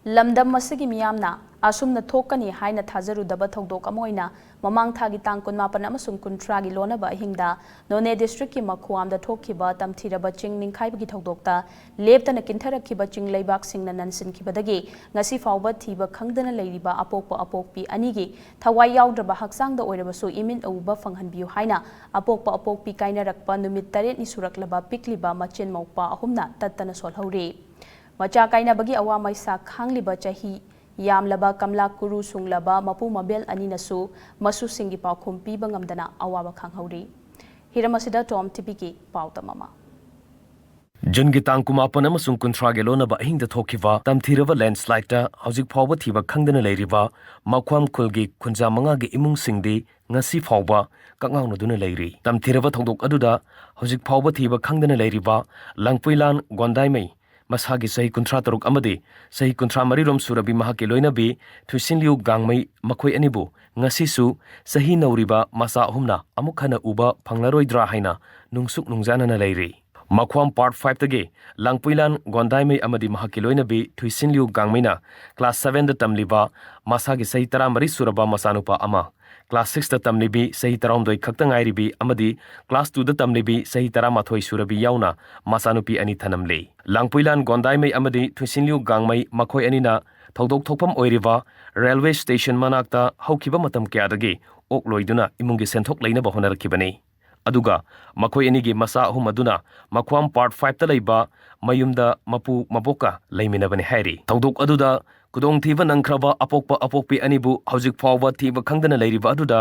lamdam masigi miyamna asumna thokani haina thajarudaba thodok amoina mamang thagi tang kunmapan amasung kuntragi lonaba ahingda None district ki makhuamda thokhiba tamthiraba ching ningkhaibagi thodokta leptana kintharakiba ching leibak singna nansin khibadagi ngasi fawba thiba khangdana leiriba apokpa apokpi anigi thawai yaudraba hakchangda oirabasu imin auba phanghanbiu haina apokpa apokpi kainarakpa numit 8 ni suraklaba Pikliba Macha Ahumna tattana solhauri Macha kainabagi awa maisa khangliba chahi yamlaba kamla kuru sunglaba mapu mabel aninasu masu singi paukhum piba ngamdana awaba khanghauri hiramasida TOMTV ki pautamama Jungi tangkumapan amasung kuntragelo ba ahingda thokiba tamthiraba landslide ta hojik phawba thiba khangdana leiriba makhwam khulgi khunja manga gi imung singdi ngasi phawba kakngawna duna leiri tamthiraba thodok aduda hojik phawba thiba khangdana leiriba langpuilan gondai mai masagi sahi kuntra taruk amadi sahi kuntra marirom surabi mahaki loinabi thusinliu gangmai makhoi anibu ngasisu sahi nauriba Macha Ahumna amukhana uba phanglaroidra haina nungsuk nungjana na leiri Makhwam part 5 tage langpuilan gondai mai amadi mahaki loinabi thusinliu gangmaina class 7 da tamliba masagi sahi tara mari suraba masanupa ama class 6 da tamlibi sahi taramdoi khakta ngairibi amadi class 2 da tamlibi sahi tara mathoi surabi yauna masanupi ani thanamle langpuilan gondai mai amadi thusinliu gangmai makhoi anina thodok thokpam oiriba railway station manakta haukiba matam kyadagi okloiduna imungi senthok leina bahonarkibani aduga makhoi anigi Macha Ahum aduna makhwam part 5 ta leiba mayumda mapu maboka leiminabani hairi thodok aduda kudong thiba nangkraba apokpa apokpi anibu hojik phawba thiba khangdana leiriba aduda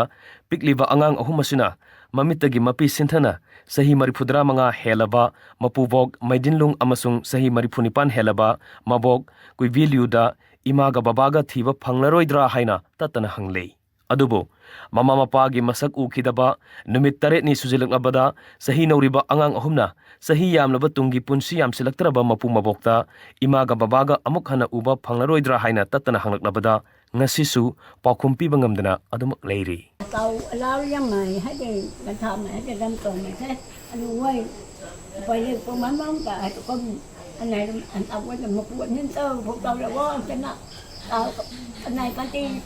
pikliba angang ahum asina mamitagi mapi sinthana sahi marifudra manga helaba mapubok maidinlung amasung sahi marifunipan helaba mabok kui value da imaga babaga thiba phanglaroidra haina tatana hanglei adubo mama mapagi masak ukhidaba numit 8 ni sujilaknabada sahi nauriba angang ahumna sahi yamlaba tungi punsi yamsilaktraba mapu mabokta imaga babaga amuk hana uba phanglaroidra haina tatana hanglaknabada ngasisu paukhumpi bangamdana adumak leiri tàu lao yang mai hết cái làm thầm này cái đâm tuần này thế anh quay quay lên con mắm mắm cả con anh này anh tàu quay một buổi nhân tơ phục tàu là có cái nào anh này con ti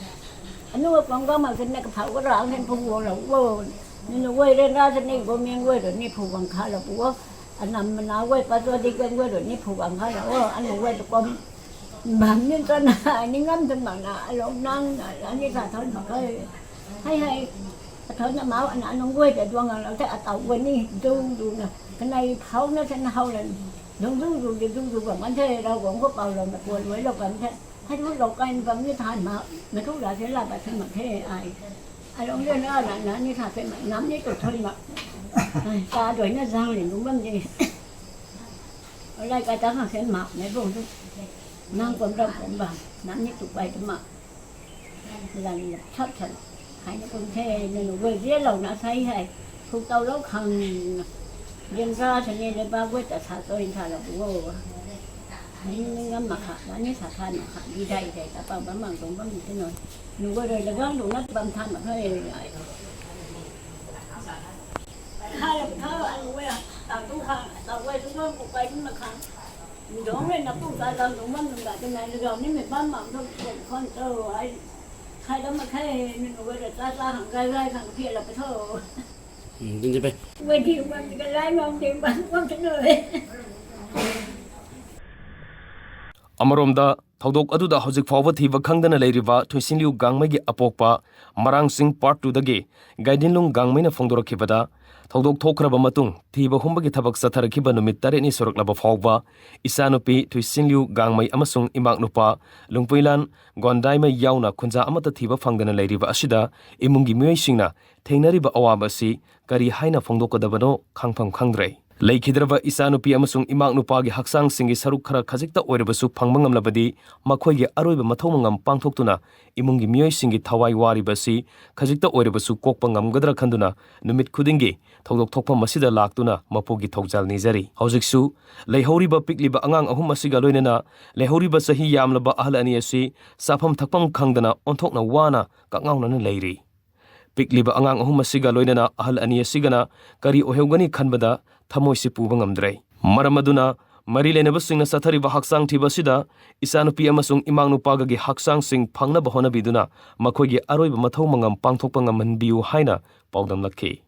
anh nuôi con có mà cái này cái phao có rau nên phục vụ là vô nên là quay lên ra cái này có miếng quay rồi này phục bằng khá là búa anh nằm mình áo quay qua đi quay rồi này phục bằng khá là anh quay được con bạn nhân tân anh ngắm trên mạng là lộn năng anh đi cả thôi mà cái hay thôi nó máu anh không quên để đoan là cái tàu quên đi du nè cái này thấu nó sẽ hao lên đúng du còn anh thế đâu cũng có bao giờ mà quên với đâu còn thế hay thuốc độc anh vẫn như thành mà mấy thuốc đó sẽ là bài thân mà thế ai không biết nữa là nó như thật mà nắm như tụt thôi mà ta đuổi nó giang liền đúng không gì ở đây cái trắng là sẽ mọc mấy vùng thôi mang quần đông quần bằng nắm như tụt bay cái mà là thất thần hai nó cũng thế nên người riết lâu nó thấy hay không tao lúc hằng dân ra cho nên là ba quét tại xã tôi thà là bố nhưng ngắm mặt hạt nó như sạch than mặt hạt đi đây thì ta bao bấm bằng cũng bấm như thế này nụ quay rồi là gắng đủ nó bấm than mà thôi hai anh quay tao quay đúng không cũng quay mà khăn đó nên là cũng ta làm đúng không cả cái này rồi nếu mình bấm bằng thôi con tao ai hay đó mà thấy mình quay rồi ta hàng gai hàng kia là cái thơ Đừng gì vậy? quay đi quay cái gai mà ông tìm bán không thấy người Amaromda thodok aduda hojik phawba thiba khangdana leiriba thusinliu gangmai gi apokpa marang sing part 2 dagi gaidinlung gangmai na phongdorakhibada thodok thokraba matung thiba humba gi thabak satharakhiba numit 8 ni soraklaba phawba isanupi thusinliu gangmai amasung imaknupa lungpuilan gondai mai yauna khunja amata thiba phangdana leiriba asida imungi miyoisingna thengnariba awaba si kari haina phongdokadabano khangphang khangdrei Leikhidraba isanupi amasung imaknupa gi hakchang singi saruk khara khajikta oirabasu phangba ngamlabadi makhoi gi aroiba mathau mangam pangthoktuna imungi miyoi singi thawai waribasi khajikta oirabasu kokpa ngamgadra khanduna numit khudingi thodok thokpa masida laktuna mapugi thogjal nijari hojiksu Leikhidraba Pikliba angang ahum asiga loinena Leikhidraba sahi yamlaba ahal ani asi sapham thakpam khangdana onthokna wana kakngawna na leiri Pikliba angang ahum asiga loinena ahal ani asigana kari oheugani khanbada thamoi si puba ngamdrei maramaduna Mari lenabasing na sathariba hakchang thibasida isanupi amasung imangnupaga gi hakchang sing phangnaba honabiduna makhoigi aroiba mathau mangam pangthokpa ngamanbiu haina paudam lakhi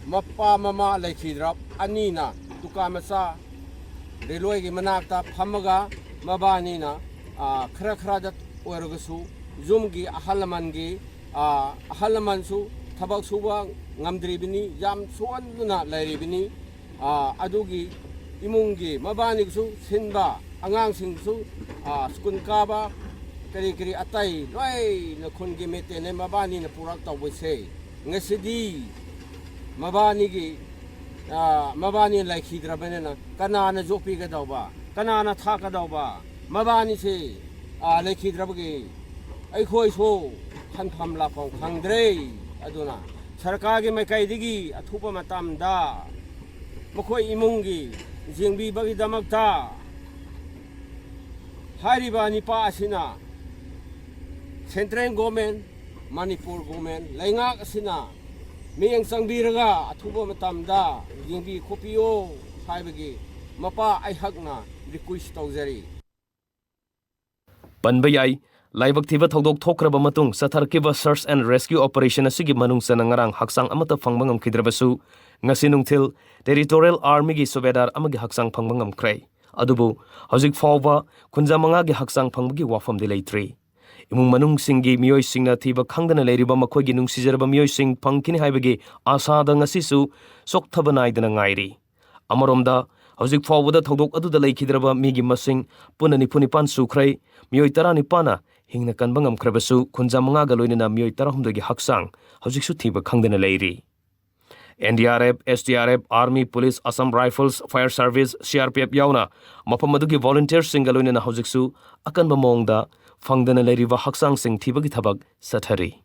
mappa mama Leikhidraba anina tukamacha reloi gi manakta phamaga mabanina khara khara da oiragasu zumgi ahalamansu thabak suba ngamdribini yam suanduna lairibini adugi imungi mabanisu sinba angangsingsu skun kaba kari atai loi na khungi metene mabani na purak tawbese ngasidi mabani Leikhidraba na kanana jopi ga dawba kanana thaka dawba mabani se Leikhidraba gi aikhoi so khanpham la pong khangdre aduna sarkar gi maikaidigi athupa matamda makhoi imungi jingbi bagi damakta hariba nipa asina central government Manipur government laingak asina miyang sangbiraga athuba matamda jingbi khopio haibagi mapa aihakna request tawjari Panbayai Laibak thiba thodok thokraba matung satharkiba search and rescue operation asigi manung sanangarang hakchang amata phangba ngamkhidrabasu ngasi nungthil territorial army gi subedar amagi hakchang phangba ngamkrai adubu hojik fawba khunja manga gi hakchang phangba gi wafam de leitri imung manung singi miyoi singna thiba khangdana leiriba makhoigi nungsijaraba miyoi sing phangkini haibagi asa da ngasi su sokthaba naidana ngairi amaromda hojik fawbada thodok aduda Leikhidraba migi masing punani punipan sukhrai miyoi 19 hingna kanba ngamkhrabasu khunja manga ga loinana miyoi 16 gi hakchang hojiksu thiba khangdana leiri NDRF, SDRF, Army, Police, Assam Rifles, Fire Service, CRPF yauna mapamadugi volunteers singa loinana hojiksu akanba mongda phangdana leiriba hakchang sing thibagi thabak sathari